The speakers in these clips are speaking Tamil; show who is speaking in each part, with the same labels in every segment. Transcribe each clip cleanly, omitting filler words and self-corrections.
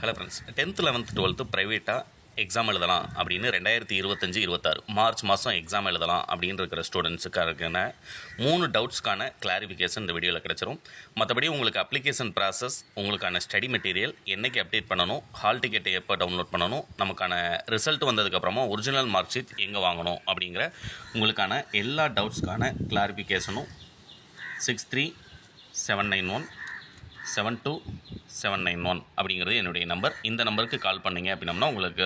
Speaker 1: Hello friends, 10th 11th 12th ப்ரைவேட்டாக எக்ஸாம் எழுதலாம் அப்படின்னு 2025-26 மார்ச் மாதம் எக்ஸாம் எழுதலாம் அப்படின்னு இருக்கிற ஸ்டூடெண்ட்ஸுக்கான 3 டவுட்ஸ்க்கான கிளாரிஃபிகேஷன் இந்த வீடியோவில் கிடச்சிரும். மற்றபடி உங்களுக்கு அப்ளிகேஷன் ப்ராசஸ், உங்களுக்கான ஸ்டடி மெட்டீரியல் என்றைக்கு அப்டேட் பண்ணணும், ஹால் டிக்கெட்டை எப்போ டவுன்லோட் பண்ணணும், நமக்கான ரிசல்ட் வந்ததுக்கப்புறமா ஒரிஜினல் மார்க் ஷீட் எங்கே வாங்கணும் அப்படிங்கிற உங்களுக்கான எல்லா டவுட்ஸ்க்கான கிளாரிஃபிகேஷனும் 63791-72791 அப்படிங்கிறது என்னுடைய நம்பர். இந்த நம்பருக்கு கால் பண்ணிங்க அப்படின்னம்னா உங்களுக்கு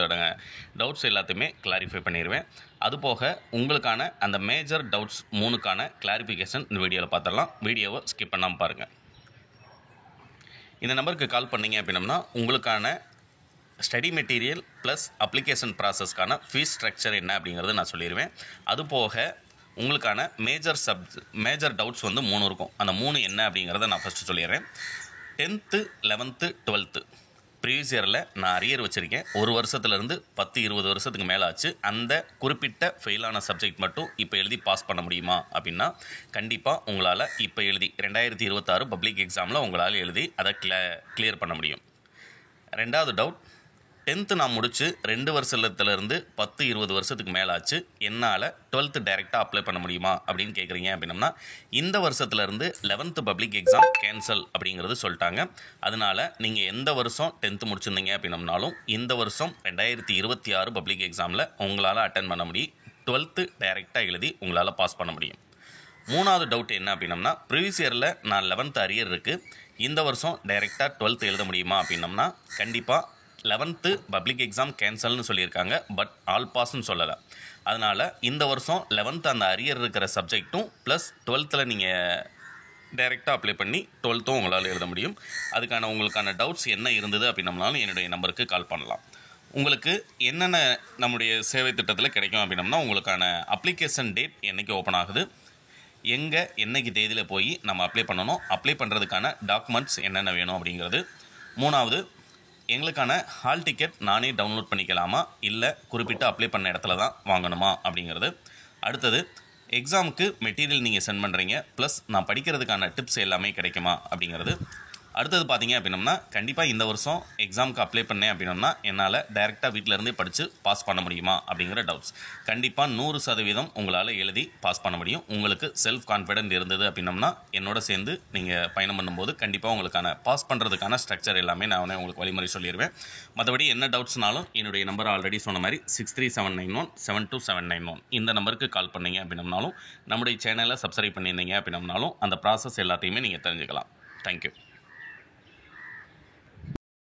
Speaker 1: டவுட்ஸ் எல்லாத்தையுமே கிளாரிஃபை பண்ணிடுவேன். அதுபோக உங்களுக்கான அந்த மேஜர் டவுட்ஸ் 3க்கான கிளாரிஃபிகேஷன் இந்த வீடியோவில் பார்த்துடலாம். வீடியோவை ஸ்கிப் பண்ணாமல் பாருங்கள். இந்த நம்பருக்கு கால் பண்ணிங்க அப்படின்னம்னா உங்களுக்கான ஸ்டடி மெட்டீரியல் ப்ளஸ் அப்ளிகேஷன் ப்ராசஸ்க்கான ஃபீஸ் ஸ்ட்ரக்சர் என்ன அப்படிங்கிறது நான் சொல்லிடுவேன். அதுபோக உங்களுக்கான மேஜர் டவுட்ஸ் 3 இருக்கும். அந்த 3 என்ன அப்படிங்கிறத நான் ஃபஸ்ட்டு சொல்லிடுறேன். 10th 11th 12th ப்ரீவியஸ் இயரில் நான் அரியர் வச்சுருக்கேன். ஒரு வருஷத்துலேருந்து 10-20 வருஷத்துக்கு மேலே ஆச்சு. அந்த குறிப்பிட்ட ஃபெயிலான சப்ஜெக்ட் மட்டும் இப்போ எழுதி பாஸ் பண்ண முடியுமா அப்படின்னா கண்டிப்பாக உங்களால் இப்போ எழுதி 2026 பப்ளிக் எக்ஸாமில் உங்களால் எழுதி அதை கிளியர் பண்ண முடியும். ரெண்டாவது டவுட், 10th நான் முடித்து 2 வருஷத்துலேருந்து 10-20 வருஷத்துக்கு மேலே ஆச்சு. என்னால் 12th டைரெக்டாக அப்ளை பண்ண முடியுமா அப்படின்னு கேட்குறீங்க அப்படின்னம்னா இந்த வருஷத்துலேருந்து 11th பப்ளிக் எக்ஸாம் கேன்சல் அப்படிங்கிறது சொல்லிட்டாங்க. அதனால் நீங்கள் எந்த வருஷம் 10th முடிச்சிருந்தீங்க அப்படின்னம்னாலும் இந்த வருஷம் 2026 பப்ளிக் எக்ஸாமில் உங்களால் அட்டன் பண்ண முடியும். 12th டைரெக்டாக எழுதி உங்களால் பாஸ் பண்ண முடியும். மூணாவது டவுட் என்ன அப்படின்னம்னா ப்ரீவியஸ் இயரில் நான் 11th அரியர் இருக்குது, இந்த வருஷம் டைரெக்டாக 12th எழுத முடியுமா அப்படின்னம்னா கண்டிப்பாக 11th பப்ளிக் எக்ஸாம் கேன்சல்னு சொல்லியிருக்காங்க. பட் ஆல் பாஸ்ன்னு சொல்லலை. அதனால் இந்த வருஷம் 11th அந்த அரியர் இருக்கிற சப்ஜெக்ட்டும் ப்ளஸ் 12th நீங்கள் டைரெக்டாக அப்ளை பண்ணி 12th உங்களால் எழுத முடியும். அதுக்கான உங்களுக்கான டவுட்ஸ் என்ன இருந்தது அப்படின்னம்னாலும் என்னுடைய நம்பருக்கு கால் பண்ணலாம். உங்களுக்கு என்னென்ன நம்முடைய சேவை திட்டத்தில் கிடைக்கும் அப்படின்னம்னா உங்களுக்கான அப்ளிகேஷன் டேட் என்றைக்கு ஓப்பன் ஆகுது, எங்கே என்னைக்கு தேதியில் போய் நம்ம அப்ளை பண்ணணும், அப்ளை பண்ணுறதுக்கான டாக்குமெண்ட்ஸ் என்னென்ன வேணும் அப்படிங்கிறது. மூணாவது, எங்களுக்கான ஹால் டிக்கெட் நானே டவுன்லோட் பண்ணிக்கலாமா இல்லை குறிப்பிட்டு அப்ளை பண்ண இடத்துல தான் வாங்கணுமா அப்படிங்கிறது. அடுத்தது, எக்ஸாமுக்கு மெட்டீரியல் நீங்கள் சென்ட் பண்ணுறீங்க ப்ளஸ் நான் படிக்கிறதுக்கான டிப்ஸ் எல்லாமே கிடைக்குமா அப்படிங்கிறது. அடுத்தது பார்த்தீங்க அப்படின்னம்னா கண்டிப்பாக இந்த வருஷம் எக்ஸாமுக்கு அப்ளை பண்ணேன் அப்படின்னம்னா என்னால் டைரெக்டாக வீட்டிலேருந்தே படித்து பாஸ் பண்ண முடியுமா அப்படிங்கிற டவுட்ஸ். கண்டிப்பாக 100% உங்களால் எழுதி பாஸ் பண்ண முடியும். உங்களுக்கு செல்ஃப் கான்ஃபிடென்ட் இருந்தது அப்படின்னம்னா என்னோட சேர்ந்து நீங்கள் பயணம் பண்ணும்போது கண்டிப்பாக உங்களுக்கான பாஸ் பண்ணுறதுக்கான ஸ்ட்ரக்சர் எல்லாமே நான் உங்களுக்கு வழிமுறை சொல்லிடுவேன். மற்றபடி என்ன டவுட்ஸ்னாலும் என்னுடைய நம்பர் ஆல்ரெடி சொன்ன மாதிரி 63791-72791 இந்த நம்பருக்கு கால் பண்ணீங்க அப்படின்னம்னாலும் நம்முடைய சேனலை சப்ஸ்கிரைப் பண்ணியிருந்தீங்க அப்படின்னம்னாலும் அந்த ப்ராசஸ் எல்லாத்தையுமே நீங்கள் தெரிஞ்சுக்கலாம். தேங்க்யூ.